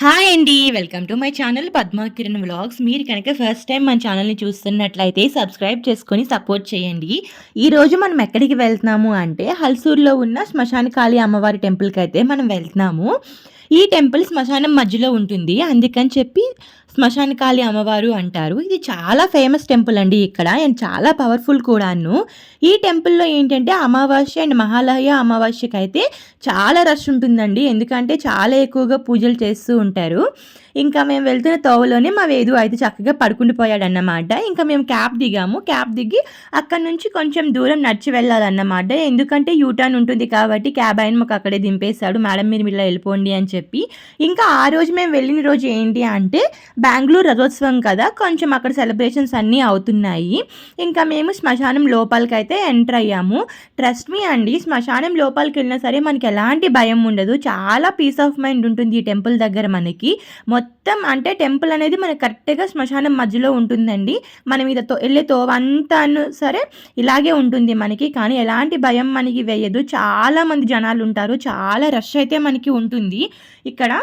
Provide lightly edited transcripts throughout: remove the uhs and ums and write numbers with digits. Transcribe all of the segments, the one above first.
Hi అండి. Welcome to my channel Padma Kiran vlogs. మీరు కనుక ఫస్ట్ టైం మన ఛానల్‌ని చూస్తున్నట్లయితే సబ్స్క్రైబ్ చేసుకొని సపోర్ట్ చేయండి. ఈరోజు మనం ఎక్కడికి వెళ్తున్నాము అంటే హల్సూర్‌లో ఉన్న శ్మశానకాళి అమ్మవారి టెంపుల్‌కైతే మనం వెళ్తున్నాము. ఈ టెంపుల్ శ్మశానం మధ్యలో ఉంటుంది. అందుకని చెప్పి శ్మశానకాళి అమ్మవారు అంటారు. ఇది చాలా ఫేమస్ టెంపుల్ అండి ఇక్కడ అండ్ చాలా పవర్‌ఫుల్ కూడాను. ఈ టెంపుల్‌లో ఏంటంటే అమావాస్య అండ్ మహాలయ అమావాస్యకైతే చాలా రష్ ఉంటుందండి. ఎందుకంటే చాలా ఎక్కువగా పూజలు చేస్తూ ఉంటారు. ఇంకా మేము వెళ్తున్న తోవలోనే మా వేదు అయితే చక్కగా పడుకుండిపోయాడన్నమాట. ఇంకా మేము క్యాబ్ దిగాము. క్యాబ్ దిగి అక్కడి నుంచి కొంచెం దూరం నడిచి వెళ్ళాలన్నమాట. ఎందుకంటే యూటర్న్ ఉంటుంది కాబట్టి క్యాబ్ ఆయన మాకు అక్కడే దింపేశాడు. మేడం మీరు ఇలా వెళ్ళిపోండి అని చెప్పి. ఇంకా ఆ రోజు మేము వెళ్ళిన రోజు ఏంటి అంటే బెంగుళూరు రథోత్సవం కదా, కొంచెం అక్కడ సెలబ్రేషన్స్ అన్నీ అవుతున్నాయి. ఇంకా మేము శ్మశానం లోపలికైతే ఎంటర్ అయ్యాము. ట్రస్ట్ మీ అండి, శ్మశానం లోపలికి వెళ్ళినా సరే మనకి ఎలాంటి భయం ఉండదు. చాలా పీస్ ఆఫ్ మైండ్ ఉంటుంది ఈ టెంపుల్ దగ్గర మనకి. మొత్తం అంటే టెంపుల్ అనేది మనకు కరెక్ట్గా శ్మశానం మధ్యలో ఉంటుందండి. మనం ఇది వెళ్ళే తోవంతాను సరే ఇలాగే ఉంటుంది మనకి, కానీ ఎలాంటి భయం మనకి వేయదు. చాలామంది జనాలు ఉంటారు, చాలా రష్ అయితే మనకి ఉంటుంది ఇక్కడ.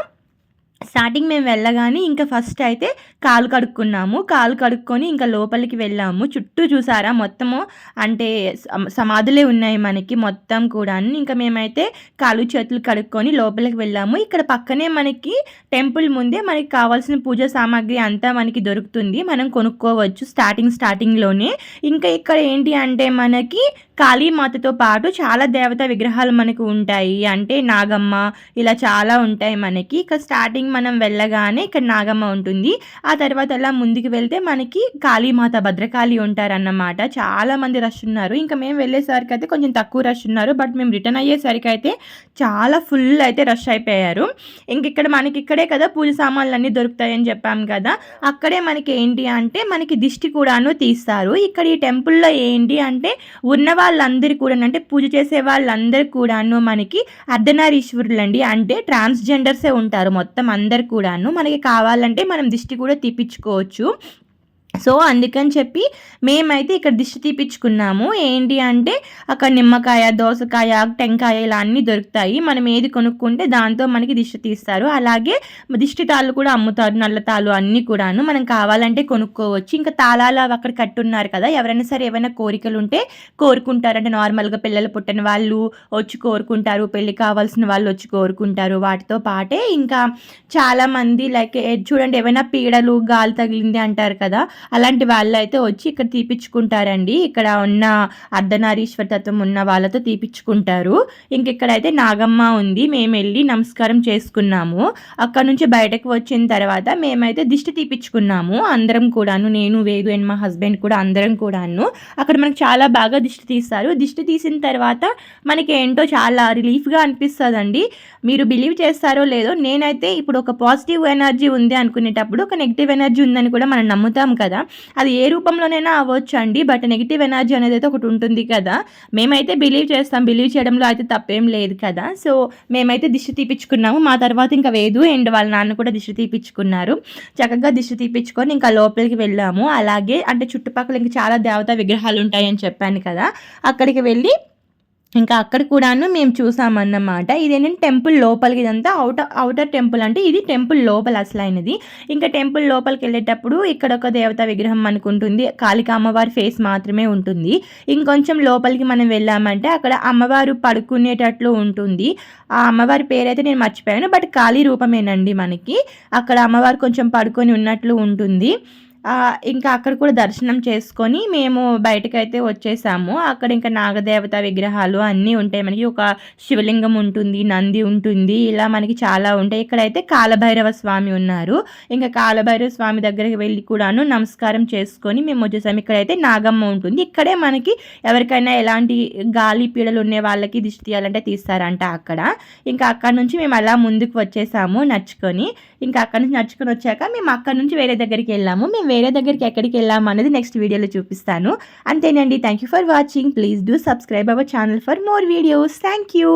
స్టార్టింగ్ మేము వెళ్ళగానే ఇంకా ఫస్ట్ అయితే కాలు కడుక్కున్నాము. కాలు కడుక్కొని ఇంకా లోపలికి వెళ్ళాము. చుట్టూ చూసారా మొత్తము అంటే సమాధులే ఉన్నాయి మనకి మొత్తం కూడా. ఇంకా మేమైతే కాలు చేతులు కడుక్కొని లోపలికి వెళ్ళాము. ఇక్కడ పక్కనే మనకి టెంపుల్ ముందే మనకి కావాల్సిన పూజా సామాగ్రి అంతా మనకి దొరుకుతుంది, మనం కొనుక్కోవచ్చు స్టార్టింగ్లోనే. ఇంకా ఇక్కడ ఏంటి అంటే మనకి కాళీమాతతో పాటు చాలా దేవతా విగ్రహాలు మనకు ఉంటాయి. అంటే నాగమ్మ ఇలా చాలా ఉంటాయి మనకి. ఇక్కడ స్టార్టింగ్ మనం వెళ్ళగానే ఇక్కడ నాగమ్మ ఉంటుంది. ఆ తర్వాత అలా ముందుకు వెళ్తే మనకి కాళీమాత భద్రకాళి ఉంటారన్నమాట. చాలా మంది రష్ ఉన్నారు. ఇంకా మేము వెళ్ళేసరికి అయితే కొంచెం తక్కువ రష్ ఉన్నారు. బట్ మేము రిటర్న్ అయ్యేసరికి అయితే చాలా ఫుల్ అయితే రష్ అయిపోయారు. ఇంక ఇక్కడ మనకి ఇక్కడే కదా పూజ సామాన్లు అన్నీ దొరుకుతాయని చెప్పాం కదా, అక్కడే మనకి ఏంటి అంటే మనకి దిష్టి కూడాను తీస్తారు. ఇక్కడ ఈ టెంపుల్లో ఏంటి అంటే ఉన్న వాళ్ళందరూ కూడా అంటే పూజ చేసే వాళ్ళందరూ కూడాను మనకి అర్ధనారీశ్వరులండి. అంటే ట్రాన్స్జెండర్సే ఉంటారు మొత్తం అందరు కూడాను. మనకి కావాలంటే మనం దిష్టి కూడా తీపించుకోవచ్చు. సో అందుకని చెప్పి మేమైతే ఇక్కడ దిష్టి తీపించుకున్నాము. ఏంటి అంటే అక్కడ నిమ్మకాయ, దోసకాయ, టెంకాయ ఇలా అన్నీ దొరుకుతాయి. మనం ఏది కొనుక్కుంటే దాంతో మనకి దిష్టి తీస్తారు. అలాగే దిష్టి తాళ్ళు కూడా అమ్ముతారు, నల్ల తాళ్ళు అన్నీ కూడాను. మనం కావాలంటే కొనుక్కోవచ్చు. ఇంకా తాళాలు అవి అక్కడ కట్టున్నారు కదా, ఎవరైనా సరే ఏమైనా కోరికలు ఉంటే కోరుకుంటారు. అంటే నార్మల్గా పిల్లలు పుట్టిన వాళ్ళు వచ్చి కోరుకుంటారు, పెళ్ళి కావాల్సిన వాళ్ళు వచ్చి కోరుకుంటారు. వాటితో పాటే ఇంకా చాలామంది లైక్ చూడండి ఏమైనా పీడలు గాలి తగిలింది అంటారు కదా, అలాంటి వాళ్ళు అయితే వచ్చి ఇక్కడ తీపిచ్చుకుంటారండి. ఇక్కడ ఉన్న అర్ధనారీశ్వర తత్వం ఉన్న వాళ్ళతో తీపిచ్చుకుంటారు. ఇక్కడైతే నాగమ్మ ఉంది. మేము వెళ్ళి నమస్కారం చేసుకున్నాము. అక్కడ నుంచి బయటకు వచ్చిన తర్వాత మేమైతే దిష్టి తీపిచ్చుకున్నాము అందరం కూడాను. నేను, వేదు అండ్ మా హస్బెండ్ కూడా అందరం కూడాను. అక్కడ మనకు చాలా బాగా దిష్టి తీస్తారు. దిష్టి తీసిన తర్వాత మనకి ఏంటో చాలా రిలీఫ్గా అనిపిస్తుందండి. మీరు బిలీవ్ చేస్తారో లేదో, నేనైతే ఇప్పుడు ఒక పాజిటివ్ ఎనర్జీ ఉంది అనుకునేటప్పుడు ఒక నెగిటివ్ ఎనర్జీ ఉందని కూడా మనం నమ్ముతాం కదా, అది ఏ రూపంలోనైనా అవ్వచ్చు అండి. బట్ నెగిటివ్ ఎనర్జీ అనేది అయితే ఒకటి ఉంటుంది కదా, మేమైతే బిలీవ్ చేస్తాం. బిలీవ్ చేయడంలో అయితే తప్పేం లేదు కదా. సో మేమైతే దిష్టి తీపించుకున్నాము. మా తర్వాత ఇంకా వేదు అండ్ వాళ్ళ నాన్న కూడా దిష్టి తీపించుకున్నారు. చక్కగా దిష్టి తీపించుకొని ఇంకా లోపలికి వెళ్ళాము. అలాగే అంటే చుట్టుపక్కల ఇంకా చాలా దేవతా విగ్రహాలు ఉంటాయని చెప్పాను కదా, అక్కడికి వెళ్ళి ఇంకా అక్కడ కూడాను మేము చూసామన్నమాట. ఇదేంటంటే టెంపుల్ లోపలికి, ఇదంతా అవుటర్ టెంపుల్, అంటే ఇది టెంపుల్ లోపల అసలైనది. ఇంకా టెంపుల్ లోపలికి వెళ్ళేటప్పుడు ఇక్కడ ఒక దేవతా విగ్రహం మనకు ఉంటుంది. కాళికా అమ్మవారి ఫేస్ మాత్రమే ఉంటుంది. ఇంకొంచెం లోపలికి మనం వెళ్ళామంటే అక్కడ అమ్మవారు పడుకునేటట్లు ఉంటుంది. ఆ అమ్మవారి పేరైతే నేను మర్చిపోయాను, బట్ కాళీ రూపమేనండి మనకి. అక్కడ అమ్మవారు కొంచెం పడుకొని ఉన్నట్లు ఉంటుంది. ఇంకా అక్కడ కూడా దర్శనం చేసుకొని మేము బయటకైతే వచ్చేసాము. అక్కడ ఇంకా నాగదేవత విగ్రహాలు అన్నీ ఉంటాయి మనకి. ఒక శివలింగం ఉంటుంది, నంది ఉంటుంది, ఇలా మనకి చాలా ఉంటాయి. ఇక్కడైతే కాలభైరవ స్వామి ఉన్నారు. ఇంకా కాలభైరవ స్వామి దగ్గరికి వెళ్ళి కూడాను నమస్కారం చేసుకొని మేము వచ్చేసాము. ఇక్కడైతే నాగమ్మ ఉంటుంది. ఇక్కడే మనకి ఎవరికైనా ఎలాంటి గాలి పీడలు ఉండే వాళ్ళకి దిష్టి తీయాలంటే తీస్తారంట అక్కడ. ఇంకా అక్కడ నుంచి మేము అలా ముందుకు వచ్చేసాము నడుచుకొని. ఇంకా అక్కడ నుంచి నడుచుకొని వచ్చాక మేము అక్కడ నుంచి వేరే దగ్గరికి వెళ్ళాము. మేము వేరే దగ్గరికి ఎక్కడికి వెళ్ళాము అనేది నెక్స్ట్ వీడియోలో చూపిస్తాను. అంతేనండి. Thank you for watching. Please do subscribe our channel for more videos. Thank you.